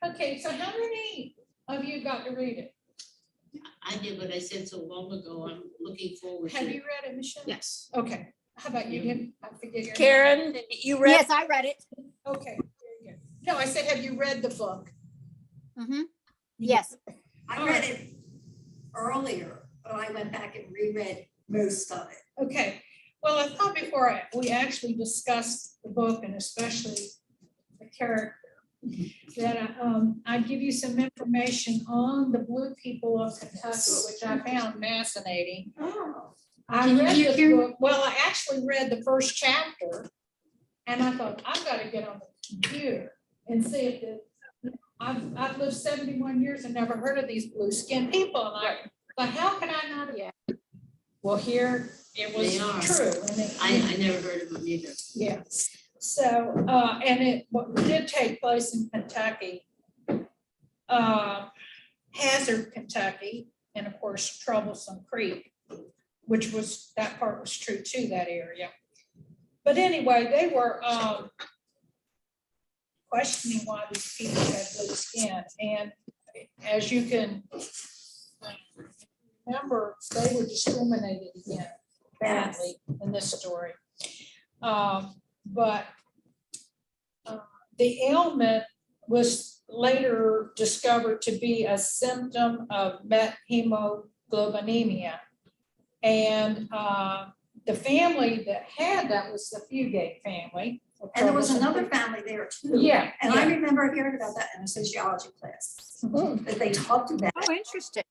Okay, so how many of you got to read it? I did what I said so long ago. I'm looking forward to Have it. you read it, Michelle? Yes. Okay, how about you? I forget your name. Karen, you read? Yes, I read it. Okay, very good. No, I said, have you read the book? Mm-hmm. Yes. I read it earlier, but I went back and reread most of it. Okay, well, I thought before we actually discussed the book and especially the character, that I'd give you some information on the Blue people of Kentucky, which I found fascinating. Oh. I read this book, well, I actually read the first chapter, and I thought, I've got to get on the computer and see if it, I've lived 71 years and never heard of these blue skinned people, and I thought, how can I not? Yeah. Well, here it was They are. true. And I never heard of them either. yeah, so, and it did take place in Kentucky. Hazard, Kentucky, and of course Troublesome Creek, which was, that part was true too, that area. But anyway, they were questioning why these people had blue skin. And as you can remember, they were discriminated against badly in this story. But the ailment was later discovered to be a symptom of methemoglobinemia. And the family that had that was the Fugate family. And there was another family there too. Yeah. And I remember hearing about that in a sociology class, that they talked about, Oh, interesting.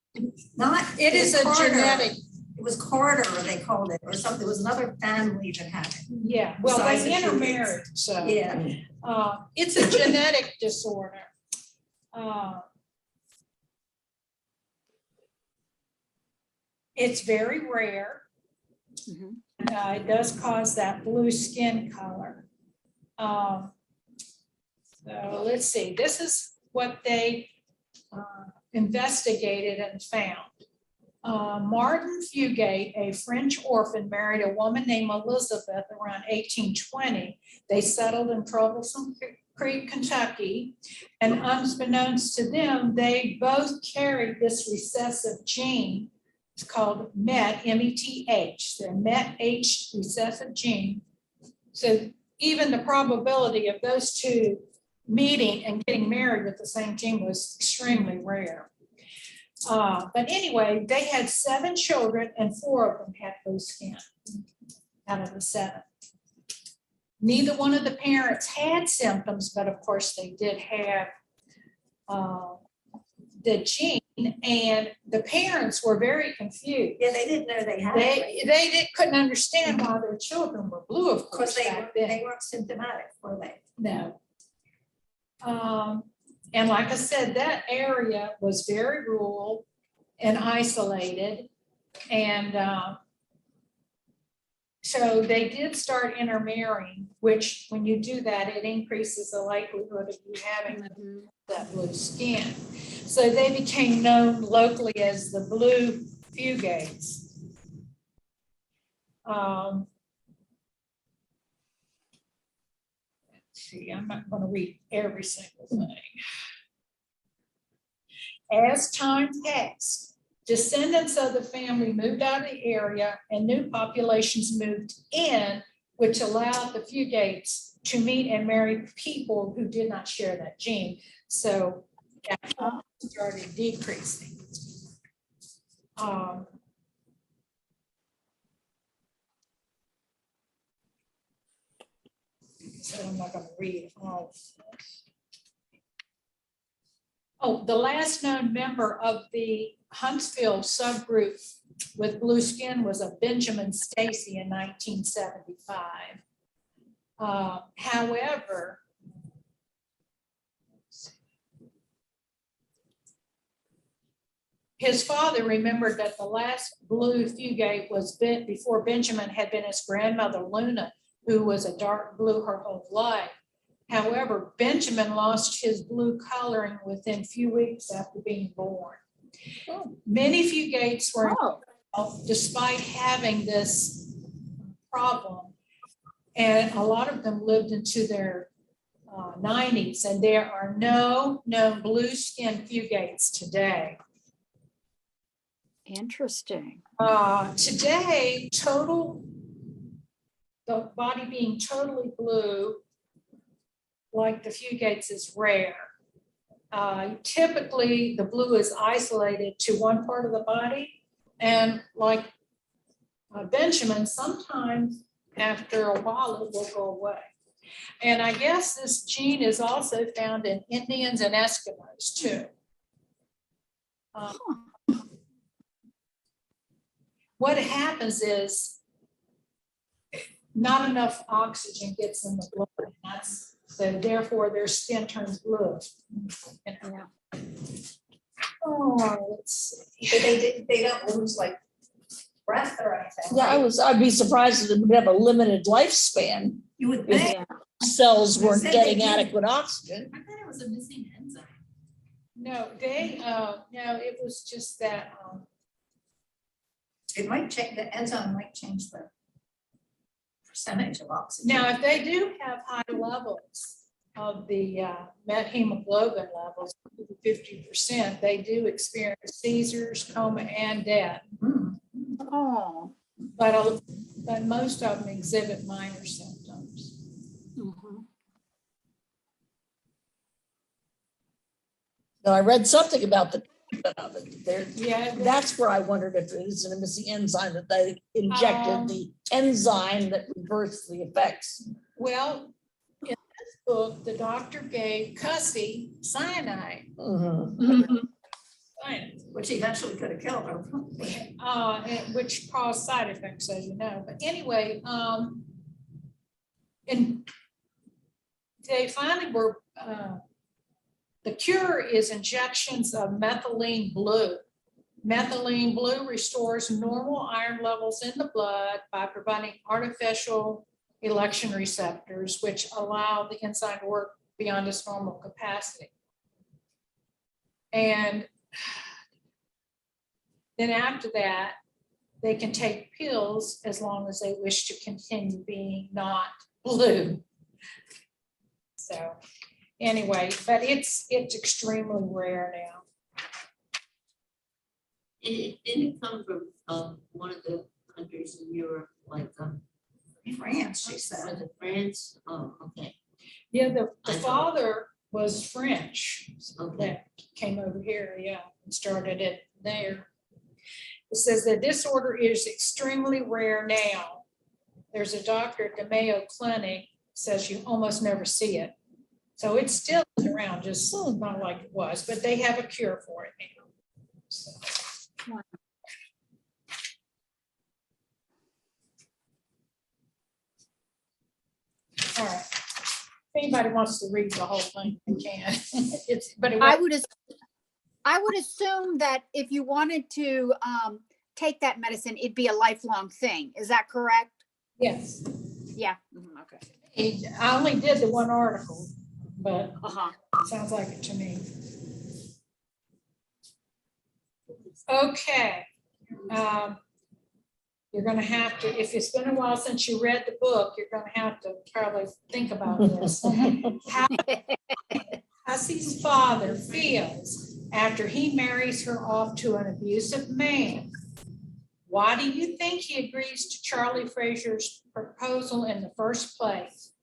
not. It is a Carter. genetic, It was Carter, they called it, or something. There was another family that had it. yeah, well, Besides they the Fugates. intermarried, so. Yeah. It's a genetic disorder. It's very rare. Mhm. It does cause that blue skin color. So let's see, this is what they investigated and found. Martin Fugate, a French orphan, married a woman named Elizabeth around 1820. They settled in Troublesome Creek, Kentucky, and unbeknownst to them, they both carried this recessive gene. It's called MET, M-E-T-H, the MET-H recessive gene. So even the probability of those two meeting and getting married with the same gene was extremely rare. But anyway, they had 7 children and 4 of them had blue skin out of the 7. Neither one of the parents had symptoms, but of course they did have the gene, and the parents were very confused. Yeah, they didn't know they had it. They couldn't understand why their children were blue, of course, Because back then. they weren't symptomatic, were they? No. And like I said, that area was very rural and isolated. And so they did start intermarrying, which when you do that, it increases the likelihood of you having that blue skin. So they became known locally as the Blue Fugates. See, I'm not going to read every single thing. As time passed, descendants of the family moved out of the area and new populations moved in, which allowed the Fugates to meet and marry people who did not share that gene. So that started decreasing. So I'm not going to read all of this. Oh, the last known member of the Huntsville subgroup with blue skin was a Benjamin Stacy in 1975. However, his father remembered that the last blue Fugate was before Benjamin had been his grandmother, Luna, who was a dark blue her whole life. However, Benjamin lost his blue coloring within few weeks after being born. Many Fugates were involved despite having this problem, and a lot of them lived into their 90s, and there are no known blue skin fugates today. Interesting. Today, the body being totally blue, like the fugates, is rare. Typically, the blue is isolated to one part of the body, and like Benjamin, sometimes after a while it will go away. And I guess this gene is also found in Indians and Eskimos too. What happens is not enough oxygen gets in the blood, and so therefore their skin turns blue. Yeah. Oh, let's see. They don't lose like breath or anything. Yeah, I'd be surprised if it would have a limited lifespan. You would Yeah. think. Yeah. Cells weren't Said they getting did. adequate oxygen. I thought it was a missing enzyme. No, no, it was just that, It might change, the enzyme might change the percentage of oxygen. now, if they do have high levels of the hemoglobin levels, 50%, they do experience seizures, coma, and death. Hmm. Oh. But most of them exhibit minor symptoms. Mhm. Now, I read something about there. Yeah, That's where I wondered if it was a missing enzyme, that they injected the enzyme that reversed the effects. well, in this book, the doctor gave Cussy cyanide. Mhm. Mhm. Which eventually could have killed her. Which caused side effects, as you know. But anyway, and they finally were, the cure is injections of methylene blue. Methylene blue restores normal iron levels in the blood by providing artificial election receptors, which allow the enzyme to work beyond its normal capacity. And then after that, they can take pills as long as they wish to continue being not blue. So anyway, but it's extremely rare now. It didn't come from one of the countries in Europe, like France, she said. was it France? Oh, okay, Yeah, the I know. father was French okay. that came over here, yeah, and started it there. It says the disorder is extremely rare now. There's a doctor at the Mayo Clinic says you almost never see it. So it's still around, just not like it was, but they have a cure for it now. So. All right. If anybody wants to read the whole thing, they can. But it I was, would assume that if you wanted to take that medicine, it'd be a lifelong thing. Is that correct? yes. Yeah. Mhm, okay. I only did the one article, but Uh-huh. it sounds like it to me. Okay. You're gonna have to, if it's been a while since you read the book, you're gonna have to probably think about this. How Hussey's father feels after he marries her off to an abusive man. Why do you think he agrees to Charlie Frazier's proposal in the first place?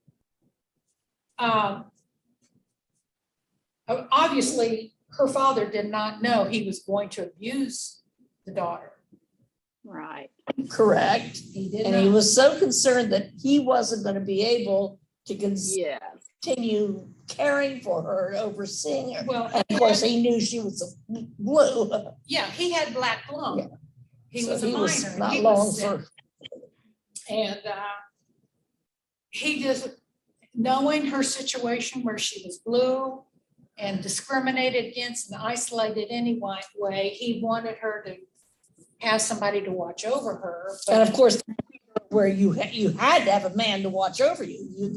Obviously, her father did not know he was going to abuse the daughter. Right. Correct. He did And he not. was so concerned that he wasn't going to be able to Yeah. continue caring for her, overseeing her. Well, And of course, he knew she was blue. yeah, he had black lung. Yeah. He So was a minor. Not He long was sick. for. And he just, knowing her situation where she was blue and discriminated against and isolated any way, he wanted her to have somebody to watch over her. And But of course, where you had to have a man to watch over you. You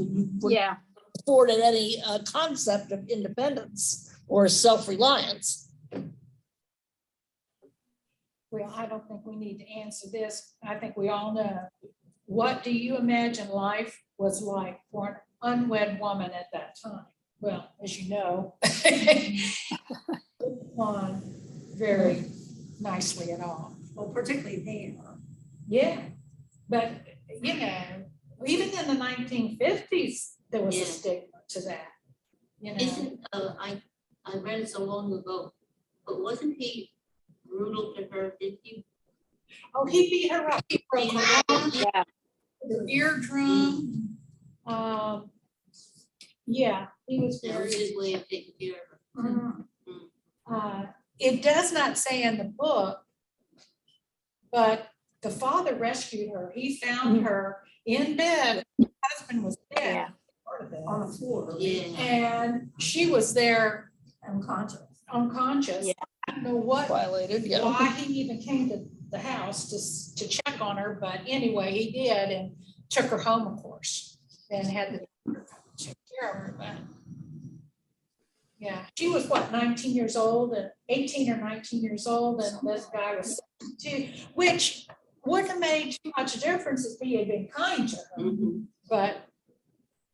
wouldn't Yeah. afforded any concept of independence or self-reliance. well, I don't think we need to answer this. I think we all know. What do you imagine life was like for unwed woman at that time. Well, as you know, on very nicely at all. Well, particularly there. Yeah, but you know, even in the 1950s, there was a Yeah. stigma to that. You know, Isn't, I read it so long ago, but wasn't he brutal to her? Did he? oh, he beat her up. He broke her arm, Yeah. her eardrum. Yeah, he was That was very. his way of taking care of her. Mhm. It does not say in the book, but the father rescued her. He found her in bed. Her husband was dead. Yeah. Part of it. On the floor. Yeah. And she was there Unconscious. unconscious. Yeah. I don't know what, Violated, yeah. why he even came to the house to check on her, but anyway, he did and took her home, of course, and had the doctor come take care of her, but yeah, she was what, 19 years old and 18 or 19 years old, and this guy was 62, which wouldn't have made too much difference if he had been kind to her, Mhm. but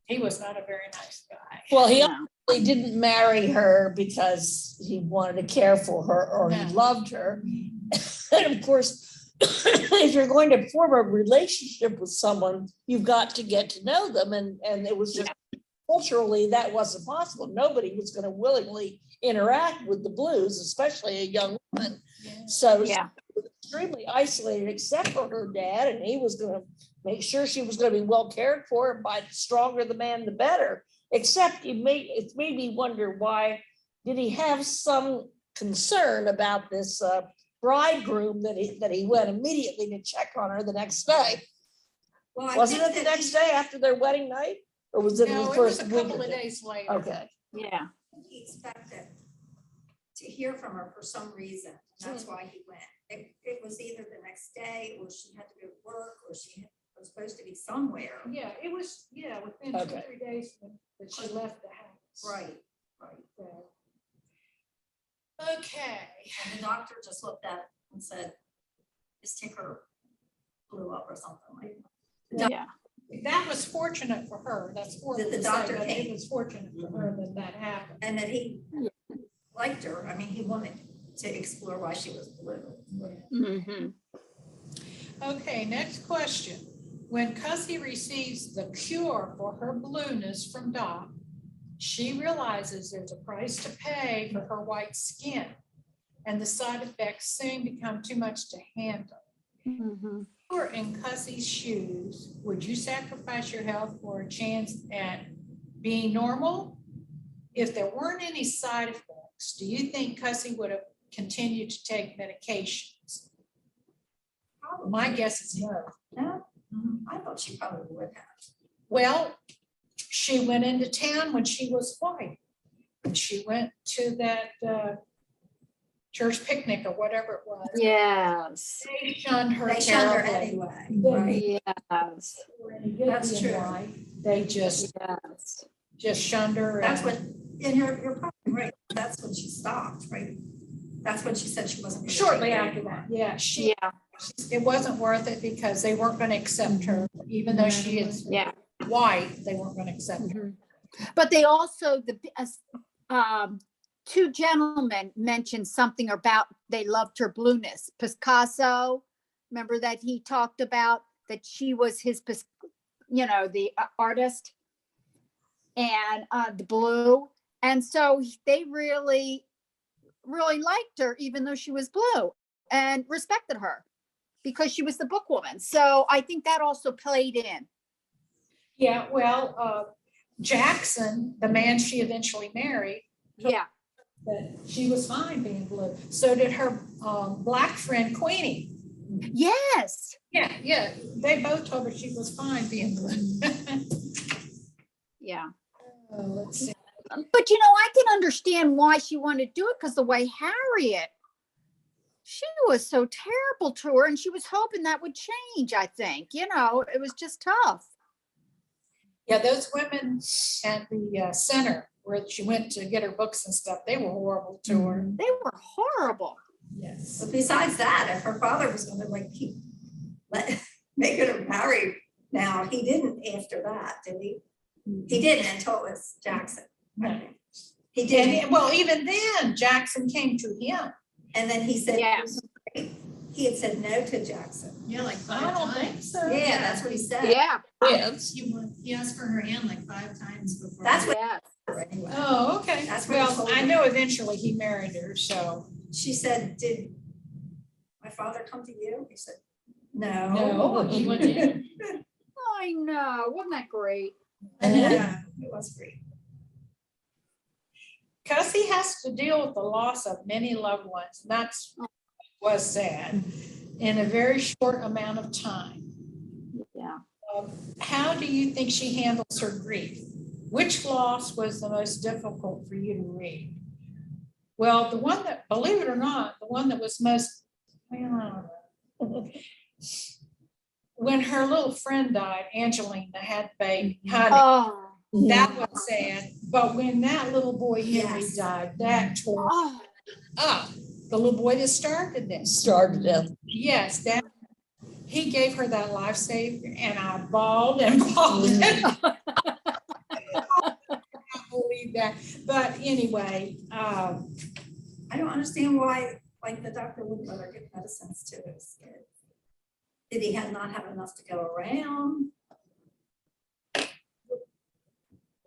he was not a very nice guy. Well, he No. obviously didn't marry her because he wanted to care for her or he No. loved her. And of course, if you're going to form a relationship with someone, you've got to get to know them. And it was just culturally, that wasn't possible. Nobody was going to willingly interact with the Blues, especially a young woman. So she Yeah. was extremely isolated except for her dad, and he was going to make sure she was going to be well cared for, and by the stronger the man, the better. Except it made me wonder, why did he have some concern about this bridegroom that he went immediately to check on her the next day? Well, I Wasn't think it the that next day after their wedding night? Or was it No, the it was first a week? couple of it? days later. Okay. Yeah. he expected to hear from her for some reason. And that's why he went. It was either the next day, or she had to go to work, or she was supposed to be somewhere. Yeah, it was, within 2 or Okay. 3 days that she left the house. Right. So. Okay, And the doctor just looked at it and said, his ticker blew up or something like that. Yeah. that was fortunate for her. That's horrible the to say, doctor but it came. was fortunate for her that happened. And that he liked her. I mean, he wanted to explore why she was blue. Mm-hmm. Okay, next question. When Cuzzy receives the cure for her blueness from Doc, she realizes there's a price to pay for her white skin, and the side effects soon become too much to handle. Mm-hmm. If you were in Cuzzy's shoes, would you sacrifice your health for a chance at being normal? If there weren't any side effects, do you think Cuzzy would have continued to take medications? My guess is no. No, I thought she probably would have. Well, she went into town when she was white. And she went to that church picnic or whatever it was. Yes. They shunned her They shunned her terribly. anyway. They Right. Yes. were any good That's being true. white. They just Yes. shunned her. That's and- when, and you're probably right. That's when she stopped, right? That's when she said she wasn't. gonna Shortly take it after anymore. that, yeah, Yeah. it wasn't worth it because they weren't going to accept her, even though she is Yeah. white, they weren't going to accept her. But they also, two gentlemen mentioned something about they loved her blueness. Picasso, remember that he talked about that she was his, the artist, and the blue. And so they really, really liked her, even though she was blue, and respected her because she was the bookwoman. So I think that also played in. Yeah, well, Jackson, the man she eventually married, Yeah. that she was fine being blue. So did her black friend Queenie. Yes. Yeah, they both told her she was fine being blue. Yeah. Let's see. But I can understand why she wanted to do it, because the way Harriet, she was so terrible to her, and she was hoping that would change. I think, it was just tough. Yeah, those women at the center where she went to get her books and stuff, they were horrible to her. They were horrible. Yes. But besides that, if her father was gonna make her marry now, he didn't after that, did he? He didn't until it was Jackson. I think. He did, And, well, even then, Jackson came to him. and then he said, Yeah. he had said no to Jackson. Yeah, like I 5 don't think times. so. Yeah, that's what he said. Yeah, Yes. He asked for her hand like 5 times before. That's what- yeah. Anyway, Oh, okay. That's what he Well, told I her. know eventually he married her, so. she said, did my father come to you? He said, no. No. He went in. I know, wasn't that great? Yeah, it was great. Because he has to deal with the loss of many loved ones, and that's what was sad, in a very short amount of time. Yeah. How do you think she handles her grief? Which loss was the most difficult for you to read? Well, the one that, believe it or not, the one that was most, well, I don't know. When her little friend died, Angelina had baby, honey, Oh, that was sad. But when that little boy Henry Yes. died, that tore oh, up. The little boy that started this. Started out. Yes, that, he gave her that life saver, and I bawled and bawled. I can't believe that. But anyway, I don't understand why, like, the doctor wouldn't let her get medicines to his kid. Did he not have enough to go around?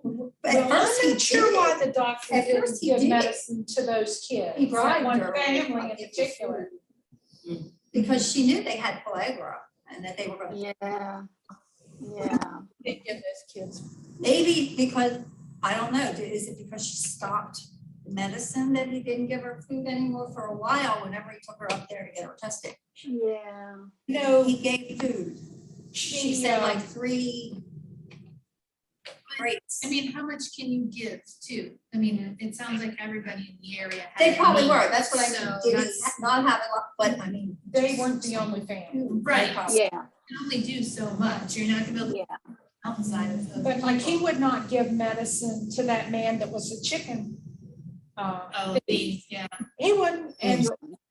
But at well, I'm first he not sure did. why the doctor At didn't first he give did. medicine to those kids. He that bribed one her. family in particular. Because she knew they had pellagra and that they were gonna, yeah, yeah. Didn't give those kids. maybe because, I don't know, is it because she stopped medicine that he didn't give her food anymore for a while whenever he took her up there to get her tested? Yeah. No, He gave food. She said like 3 grapes. I mean, how much can you give too? I mean, it sounds like everybody in the area. had They probably needs, were, that's what I so mean, did he that's- not have a lot, but I mean. they weren't the only family. Right. Yeah, You can only do so much. You're not gonna be able to yeah. outside of the. But like he would not give medicine to that man that was a chicken. Oh, these, yeah. He wouldn't, and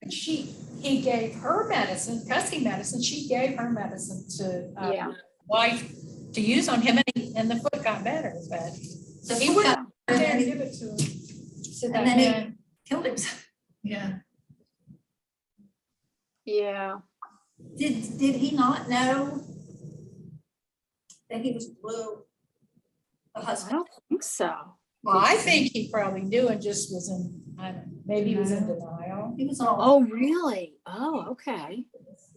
he gave her medicine, custody medicine, she gave her medicine to Yeah. wife to use on him, and the foot got better, but The he foot wouldn't got- there and and then give it to him. To And that then he- man. killed himself. Yeah. Yeah. Did he not know that he was blue? The I husband. don't think so. Well, I think he probably knew and just was in, I don't know, maybe he was in denial. He was all, Oh, really? Oh, okay.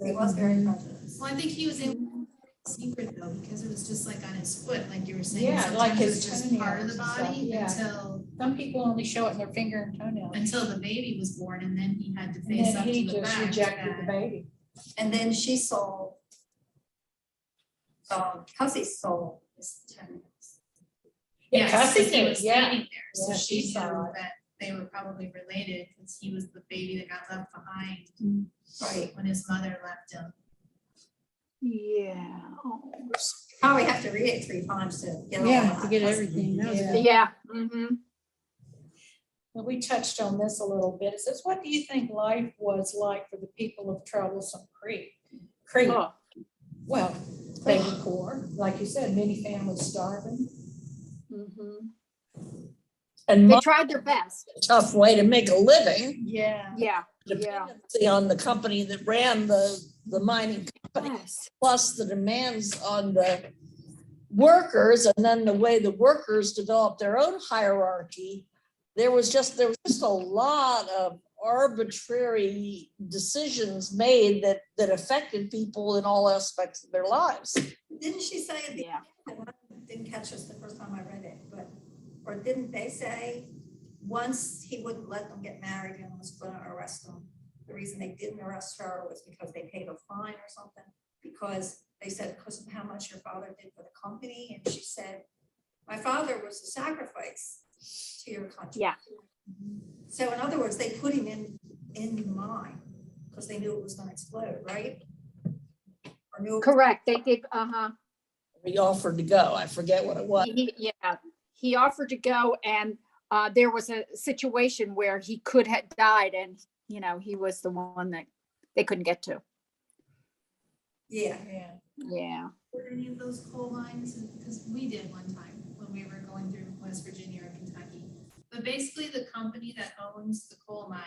he was very prejudiced. Well, I think he was able to keep it secret though, because it was just like on his foot, like you were saying. Yeah, like sometimes it his was just part of the toenails and stuff, body yeah. Some people only show it in their finger and toenail. until the baby was born, and then he had to And face then up to he the just fact rejected the that. baby. And then she sold, Kelsey sold his toenails. Yes, Custody because he did, was yeah. standing there, so Yeah, she she saw knew it. that they were probably related, because he was the baby that got left behind Right. when his mother left him. Yeah. Oh. Probably have to read it 3 times to get all Yeah, that. To get everything. That was Yeah. good. Yeah. Mm-hmm. Well, we touched on this a little bit. It says, what do you think life was like for the people of Troublesome Creek? Oh, Well, they were poor, like you said, many families starving. mm-hmm. And They my tried their best. tough way to make a living, Yeah. Yeah. dependency on the company that ran the mining company, Yes. plus the demands on the workers, and then the way the workers developed their own hierarchy. There was just a lot of arbitrary decisions made that affected people in all aspects of their lives. Didn't she say at the Yeah. end, I didn't catch this the first time I read it, but, or didn't they say once he wouldn't let them get married and was gonna arrest them? The reason they didn't arrest her was because they paid a fine or something, because they said, because of how much your father did for the company, and she said, my father was a sacrifice to your country. Yeah. So in other words, they put him in the mine, because they knew it was gonna explode, right? Or knew it was Correct. They did. Uh-huh. He offered to go. I forget what it was. Yeah. He offered to go, and there was a situation where he could have died, and he was the one that they couldn't get to. Yeah. Yeah. Yeah. Were any of those coal mines, because we did one time when when we were going through West Virginia or Kentucky. But basically, the company that owns the coal mine,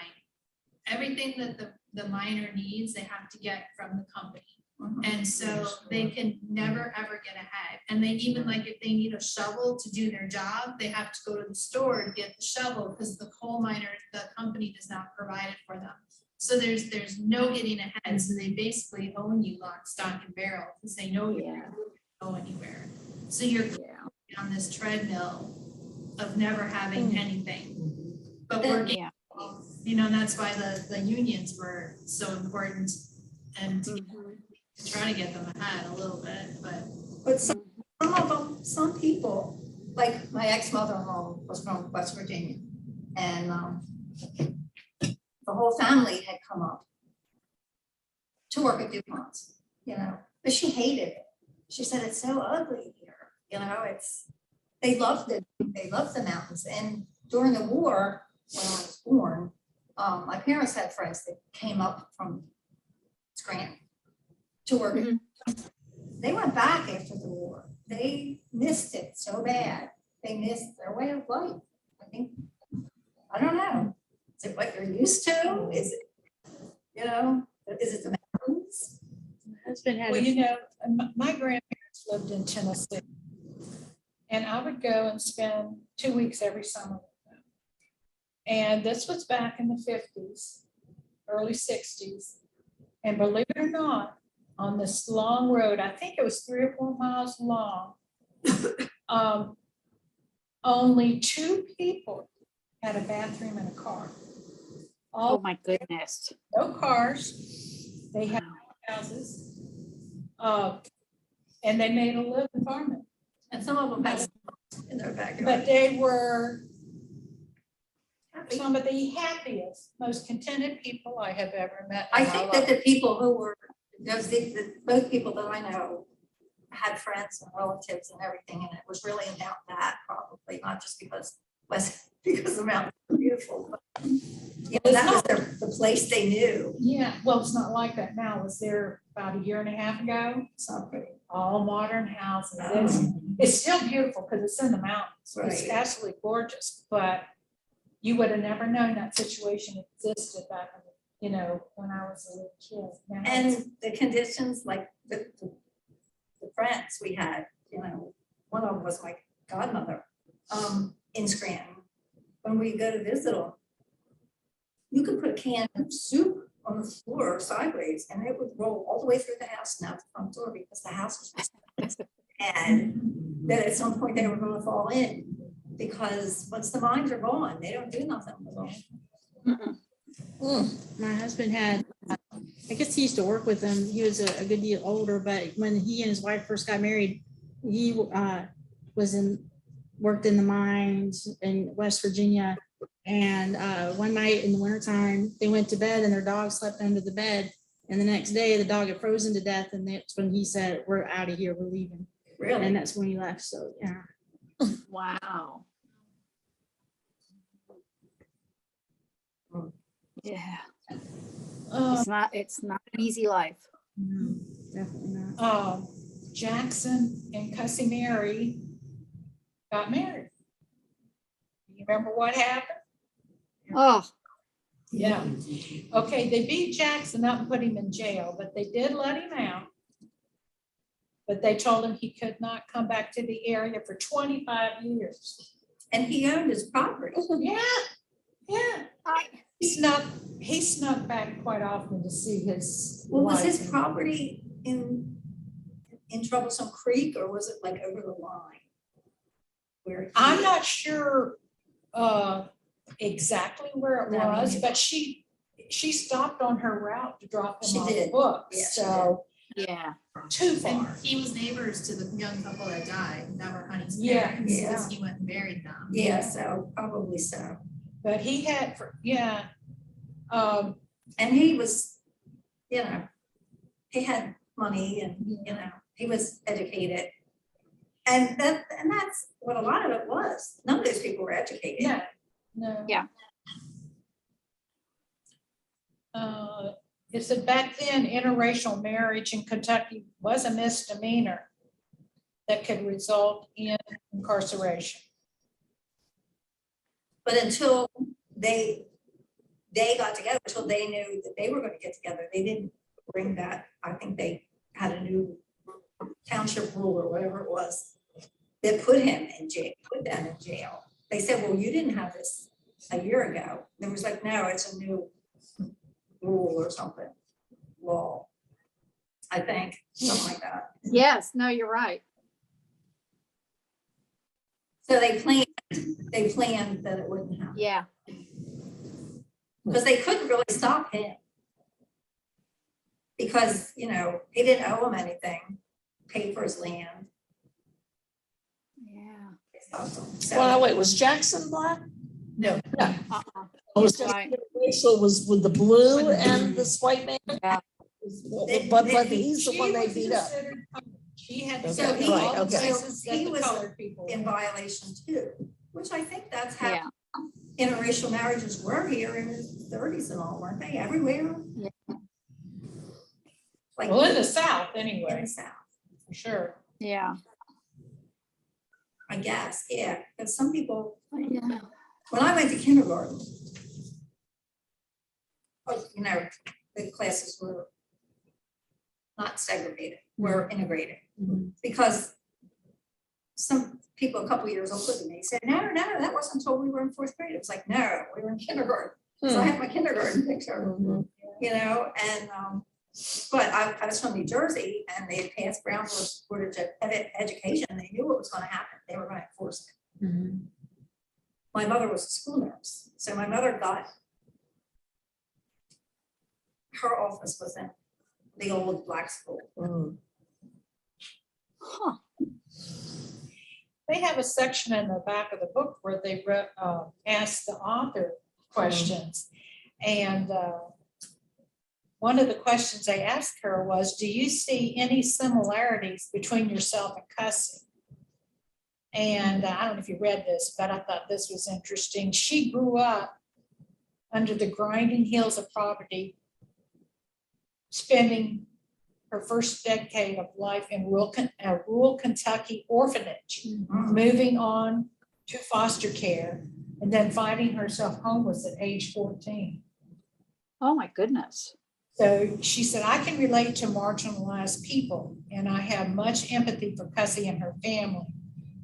everything that the miner needs, they have to get from the company. And so they can never, ever get ahead. And they even, like, if they need a shovel to do their job, they have to go to the store to get the shovel because the coal miner, the company does not provide it for them. So there's no getting ahead. So they basically own you lock, stock, and barrel because they know you're not going to go anywhere. So you're on this treadmill of never having anything, but working. Yeah. You know, and that's why the unions were so important and to try to get them ahead a little bit, But some of them, some people, like my ex-mother-in-law was from West Virginia. And the whole family had come up to work at DuPont's, you know, but she hated it. She said, it's so ugly here, you know, they loved it. They loved the mountains. And during the war, when I was born, my parents had friends that came up from Scranton to work. They went back after the war. They missed it so bad. They missed their way of life. I think, I don't know. Is it what you're used to? Is it, you know, is it the mountains? Well, you know, my grandparents lived in Tennessee. And I would go and spend 2 weeks every summer with them. And this was back in the 50s, early 60s. And believe it or not, on this long road, I think it was 3 or 4 miles long, only 2 people had a bathroom in a car. Oh, All, my goodness. no cars. They had houses. And they made a living farming. And some of them had in their backyard. But they were Happy. some of the happiest, most contented people I have ever met. I in my think that life. the people who were, both people that I know had friends and relatives and everything, and it was really about that probably, not just because the mountains were beautiful. But, you know, that was the place they knew. Yeah, well, it's not like that now. I was there about 1.5 years ago. It's not pretty. All modern houses. It's still beautiful because it's in the mountains. It's Right. absolutely gorgeous, but you would have never known that situation existed back in, you know, when I was a little kid. Now it's- And the conditions, like the friends we had, you know, one of them was my godmother in Scranton. When we go to visit them, you could put a can of soup on the floor sideways and it would roll all the way through the house and out the front door because the house was and then at some point they were going to fall in because once the mines are gone, they don't do nothing with them. My husband had, I guess he used to work with him. He was a good deal older, but when he and his wife first got married, he worked in the mines in West Virginia. And one night in the wintertime, they went to bed and their dog slept under the bed. And the next day, the dog had frozen to death. And that's when he said, we're out of here, we're leaving. Really? And that's when he left. So, yeah. Wow. Yeah, it's not an easy life. No, definitely not. Jackson and Cussy Mary got married. You remember what happened? Oh, Yeah. Okay, they beat Jackson up and put him in jail, but they did let him out. But they told him he could not come back to the area for 25 years. And he owned his property. Yeah, yeah. He snuck back quite often to see his. Well, was wife. his property in Troublesome Creek or was it like over the line? Where I'm not sure exactly where it No, me was, neither. but she stopped on her route to drop him She off did. books, Yeah, she so yeah. too and far. he was neighbors to the young couple that died, that were Honey's Yeah, parents, yeah. because he went and buried them. Yeah, so probably so. But he had, And he was, you know, he had money and, you know, he was educated. And that's what a lot of it was. None of those people were educated. no. Yeah. It said back then, interracial marriage in Kentucky was a misdemeanor. that could result in incarceration. But until they got together, until they knew that they were gonna get together, they didn't bring that. I think they had a new township rule or whatever it was that put him in jail, put them in jail. They said, well, you didn't have this a year ago. There was like, no, it's a new rule or something, law. I think, something like that. Yes, no, you're right. So they planned that it wouldn't happen. Yeah, Because they couldn't really stop him. Because, you know, he didn't owe him anything, paid for his land. yeah. They stopped him. So- Well, wait, was Jackson black? No. Uh-uh. It was That's right. racial was with the blue and this white man? Yeah. But he's the one they beat up. She had to Okay, go to right, all the okay. places that He the was colored people. In violation too, which I think that's how Yeah, interracial marriages were here in the 30s and all, weren't they, everywhere? Yeah. Like Well, in the South in anyway, the South, for sure. yeah. I guess, yeah, because some people, Yeah. when I went to kindergarten, you know, the classes were not segregated, were integrated. Mhm. Because some people a couple years older than me said, no, that wasn't until we were in 4th grade. It was like, no, we were in kindergarten. So I have my kindergarten picture, Mhm. you know, and, but I was from New Jersey and they had passed Brown Board of Education. They knew what was gonna happen. They were gonna enforce it. Mhm. My mother was a school nurse, so my mother got, her office was in the old black school. Mhm. Huh. They have a section in the back of the book where they asked the author questions. And one of the questions they asked her was, do you see any similarities between yourself and Cussie? And I don't know if you read this, but I thought this was interesting. She grew up under the grinding heels of poverty, spending her first decade of life in a rural Kentucky orphanage, moving on to foster care, and then finding herself homeless at age 14. Oh, my goodness. So she said, I can relate to marginalized people, and I have much empathy for Cussie and her family.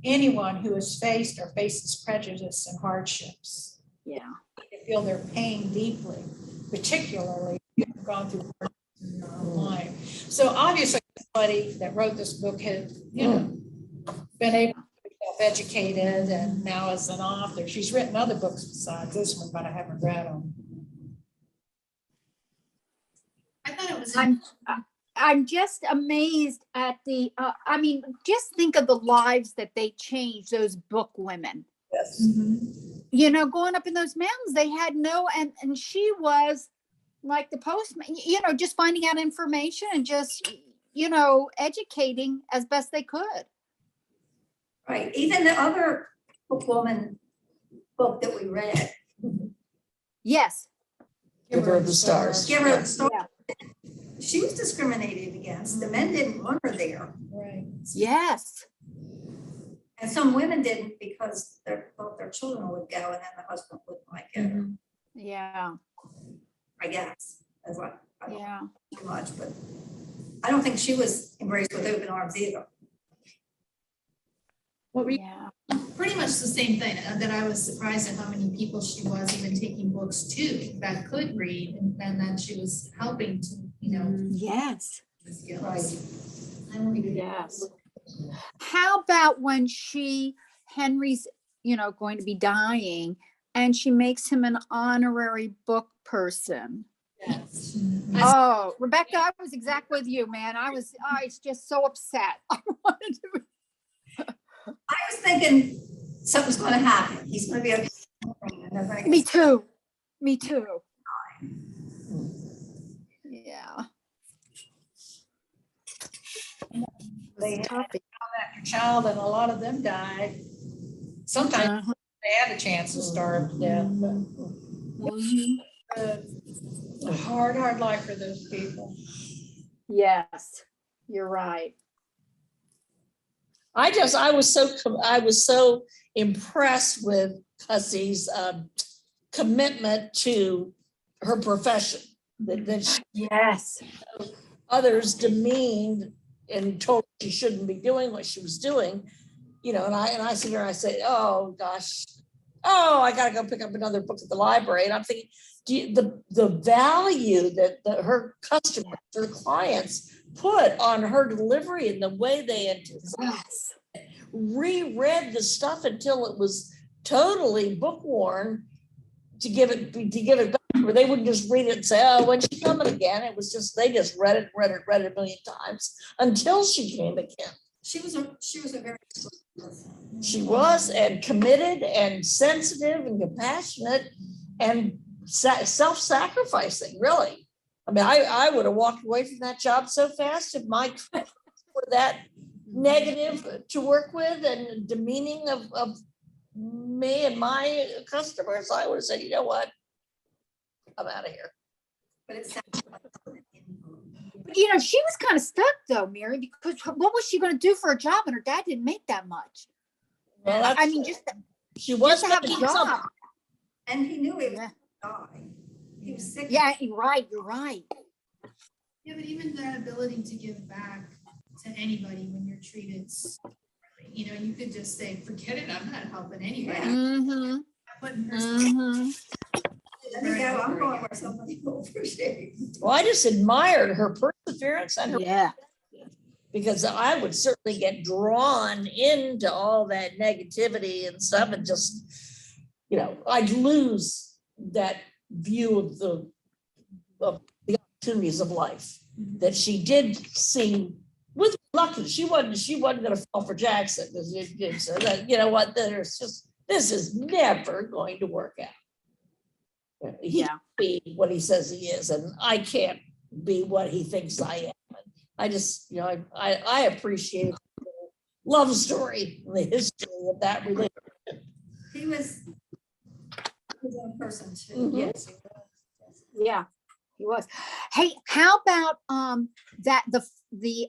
Anyone who has faced or faces prejudice and hardships. Yeah. I feel their pain deeply, particularly if you've gone through life. So obviously, somebody that wrote this book had, you know, been able to be self-educated and now as an author. She's written other books besides this one, but I haven't read them. I thought it was. I'm just amazed at the, I mean, just think of the lives that they changed, those book women. Yes. You know, going up in those mountains, they had no, and she was like the postman, you know, just finding out information and just, you know, educating as best they could. Right, even the other bookwoman book that we read, Yes. Give her the stars. Give Her the Star, Yeah. she was discriminated against. The men didn't want her there. Right. Yes. And some women didn't because thought their children would go and then the husband wouldn't like it, Mhm. Yeah. I guess. That's what, I don't know Yeah. too much, but I don't think she was embraced with open arms either. What were you? Yeah. Pretty much the same thing, that I was surprised at how many people she was even taking books to that could read, and then she was helping to, you know, Yes. the skills. Right. I don't even. Yes. How about when Henry's, you know, going to be dying and she makes him an honorary book person? Yes. Oh, Rebecca, I was exactly with you, man. I was just so upset. I wanted to. I was thinking something's gonna happen. He's gonna be okay. And they're gonna get- Me too. Me too. Yeah. They It's had tough. your child and a lot of them died. Sometimes Uh-huh. they had a chance to starve to death, but Mhm. a hard life for those people. Yes, you're right. I was so impressed with Hussey's commitment to her profession, that Yes. others demeaned and told her she shouldn't be doing what she was doing, you know, and I sit here, I say, oh gosh, oh, I gotta go pick up another book at the library. And I'm thinking, the value that her customers, her clients put on her delivery and the way they Yes. reread the stuff until it was totally bookworm to give it back, where they wouldn't just read it and say, oh, when's she coming again? It was just, they just read it a million times until she came again. She was a very sweet person. She was, and committed and sensitive and compassionate and self-sacrificing, really. I mean, I would have walked away from that job so fast if my clients were that negative to work with and demeaning of me and my customers. I would have said, you know what? I'm out of here. But it sounds like But you know, she was kind of stuck though, Mary, because what was she going to do for a job and her dad didn't make that much? Well, I that's- mean, just she was to have a gonna do something. job. and he knew he was Yeah. gonna die. He was sick. Yeah, you're right. You're right. Yeah, but even that ability to give back to anybody when you're treated, poorly, you know, you could just say, forget it, I'm not helping anybody. Yeah. Mm-hmm. I'm putting her Mm-hmm. Let me go, I'm going where somebody will appreciate. Well, I just admired her perseverance and her, Yeah. because I would certainly get drawn into all that negativity and stuff and just, you know, I'd lose that view of the opportunities of life that she did see with lucky. She wasn't gonna fall for Jackson, because it did, so that, you know what, there's just, this is never going to work out. He Yeah. can be what he says he is, and I can't be what he thinks I am. And I just, you know, I appreciate the love story, the history of that relationship. He was his own person too. Mhm. Yes, he was. Yeah, he was. Hey, how about that the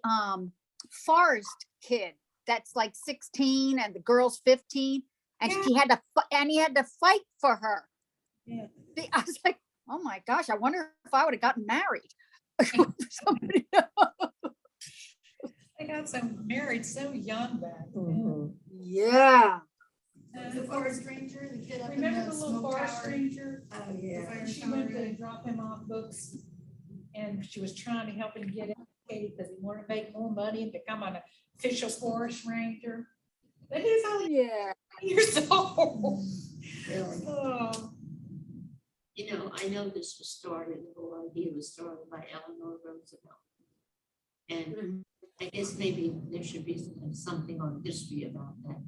Forest kid that's like 16 and the girl's 15 and Yeah. he had to fight for her. Yeah. I was like, oh my gosh, I wonder if I would have gotten married. Somebody They got married so young back then. Mhm. Yeah. The forest stranger, the kid up in Remember the the little smoke forest tower. stranger? Oh, yeah. Fire She went tower. to drop him off books and she was trying to help him get educated because he wanted to make more money and become an official forest ranger. But he's only Yeah. years old. Really. Oh, You know, I know this was started, the whole idea was started by Eleanor Roosevelt. And I guess maybe there should be something on history about that.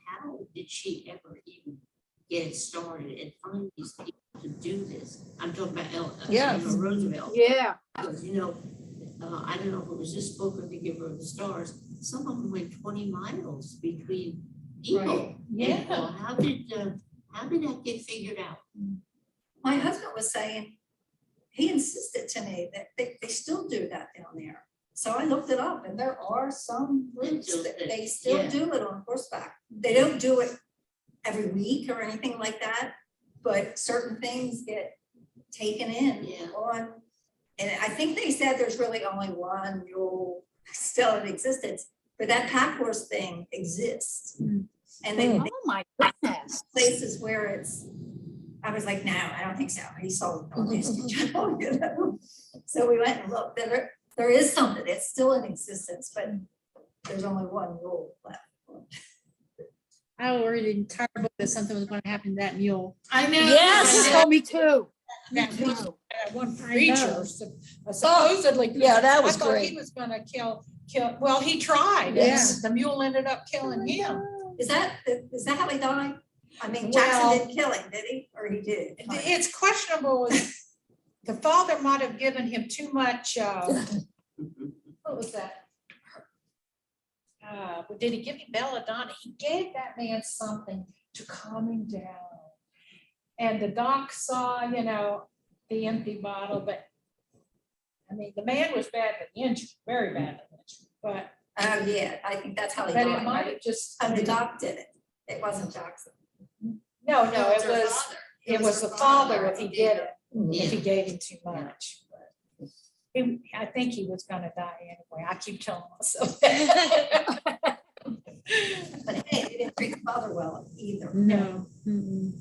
How did she ever even get it started and find these people to do this? I'm talking about Yes. Eleanor Roosevelt. Yeah. Because, you know, I don't know if it was this book or to give her the stars, some of them went 20 miles between people. Right. yeah. And, how did that get figured out? My husband was saying, he insisted to me that they still do that down there. So I looked it up and there are some routes that they still Yeah. do it on horseback. They don't do it every week or anything like that, but certain things get taken in Yeah. on. And I think they said there's really only one mule still in existence, but that pack horse thing exists. And they Oh my goodness. places where it's, I was like, no, I don't think so. He sold on this, you know? So we went and looked, there is something, it's still in existence, but there's only one rule left. I worried the entire book that something was going to happen to that mule. I know. Yes. Oh, me too. That Me was- too. That one I preacher know. supposedly. Yeah, that was I thought great. he was gonna kill, well, he tried. and Yeah. The mule ended up killing him. Is that how he died? I mean, Well- Jackson didn't kill him, did he? Or he did? It's questionable. The father might have given him too much, what was that? Did he give him belladonna? He gave that man something to calm him down. And the doc saw, you know, the empty bottle, but I mean, the man was badly injured, very badly injured, but Oh, yeah, I think that's how he But got it it, might right? have just, The doc did it. It wasn't Jackson. no, It's it her was, father. it was her the father that if he did it, Mm. if he gave him too much. But I think he was gonna die anyway. I keep telling myself that. But hey, they didn't treat the father well either. No. Mm-mm.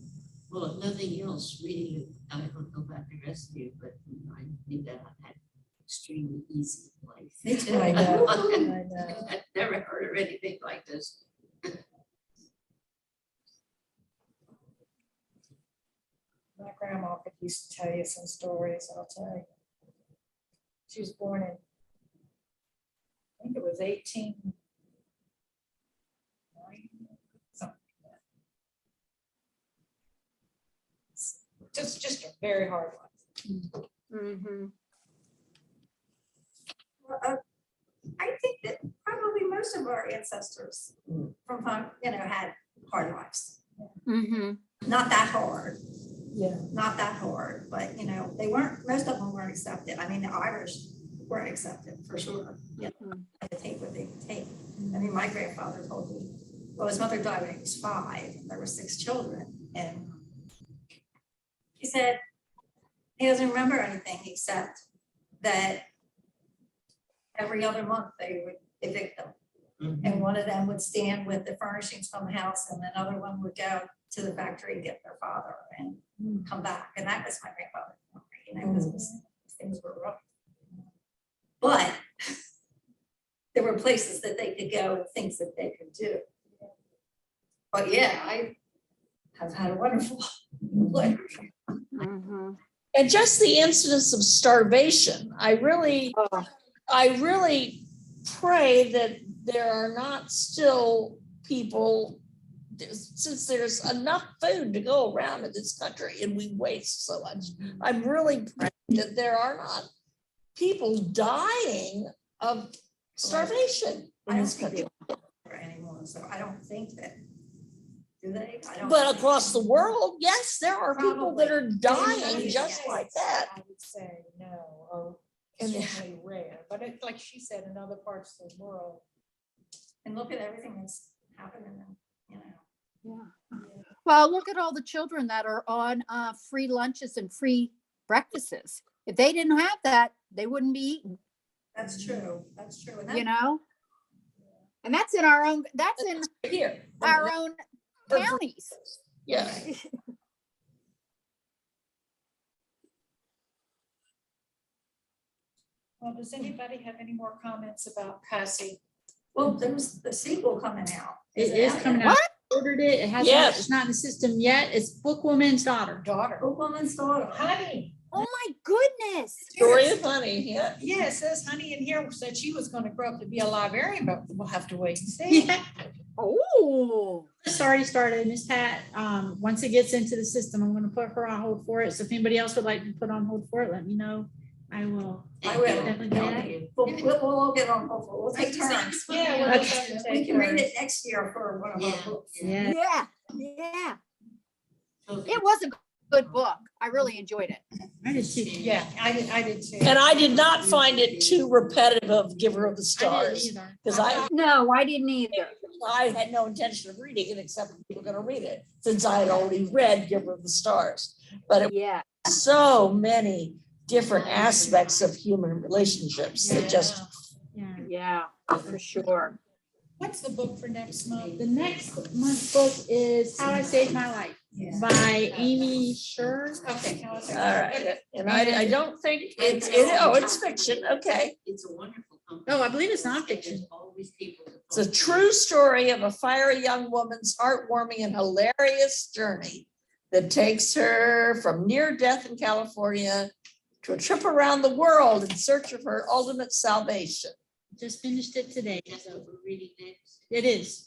Well, if nothing else, reading it, I don't know about the rest of you, but I knew that I had extremely easy life. Me too. I know, I know. I've never heard of anything like this. My grandma could used to tell you some stories, I'll tell you. She was born in, I think it was 1890, something like that. Just a very hard life. Mhm. Well, I think that probably most of our ancestors from, had hard lives. Mhm. Not that hard, Yeah. not that hard, but, they weren't, most of them weren't accepted. I mean, the Irish weren't accepted for sure. They take what they could take. I mean, my grandfather told me, well, his mother died when he was 5, and there were 6 children, and he said he doesn't remember anything except that every other month they would evict them. And one of them would stand with the furnishings from the house, and another one would go to the factory and get their father and come back. And that was my grandfather, because things were rough. But there were places that they could go, things that they could do. But yeah, I have had a wonderful life. Mhm. And just the incidence of starvation, I really pray that there are not still people, since there's enough food to go around in this country and we waste so much. I'm really praying that there are not people dying of starvation I in don't this think country. they anymore, so I don't think that, do they? I don't But think- across the world, yes, there are people that are dying Probably. just like that. I would say no, or And- extremely rare, but it, like she said, in other parts of the world. And look at everything that's happening, Well, look at all the children that are on free lunches and free breakfasts. If they didn't have that, they wouldn't be eating, That's true, that's true. And you that, know? And that's in our own, that's in Here. our own counties. Yeah. Well, does anybody have any more comments about Cassie? well, there's the sequel coming out. It is out coming yet? out. Ordered it. It hasn't, Yes. it's not in the system yet. It's Bookwoman's Daughter. Daughter. Bookwoman's Daughter. Honey. Oh my goodness. Story of honey, yeah. Yeah, it says Honey in here said she was gonna grow up to be a librarian, but we'll have to wait and see. Yeah. Oh. It's already started, Miss Pat. Once it gets into the system, I'm gonna put her on hold for it. So if anybody else would like to put on hold for it, let me know. I will. I will. Definitely do that. Thank you. We'll all get on, hopefully, we'll take turns. Yeah, we'll Okay. just have to We take can read turns. it next year for one of Yeah, our books. Yeah. Yeah, yeah. So It was a good book. I really enjoyed it. I just see. Yeah, I did too. And I did not find it too repetitive of Giver of the I Stars, didn't either. because No, I didn't either. I had no intention of reading it except we were gonna read it, since I had already read Giver of the Stars. But it Yeah. was so many different aspects of human relationships that just, Yeah. Yeah, for sure. What's the book for next month? The next month's book is How I Saved My Life Yeah. by Amy Sher. Okay. How is all that? right, and I don't think it's fiction, okay. It's a wonderful company. Oh, I believe it's And nonfiction. there's always people that It's a talk to true story of a fiery young woman's heartwarming and hilarious journey that takes her from near death in California to a trip around the world in search of her ultimate salvation. Just finished it today. you. That's what we're reading next. It is.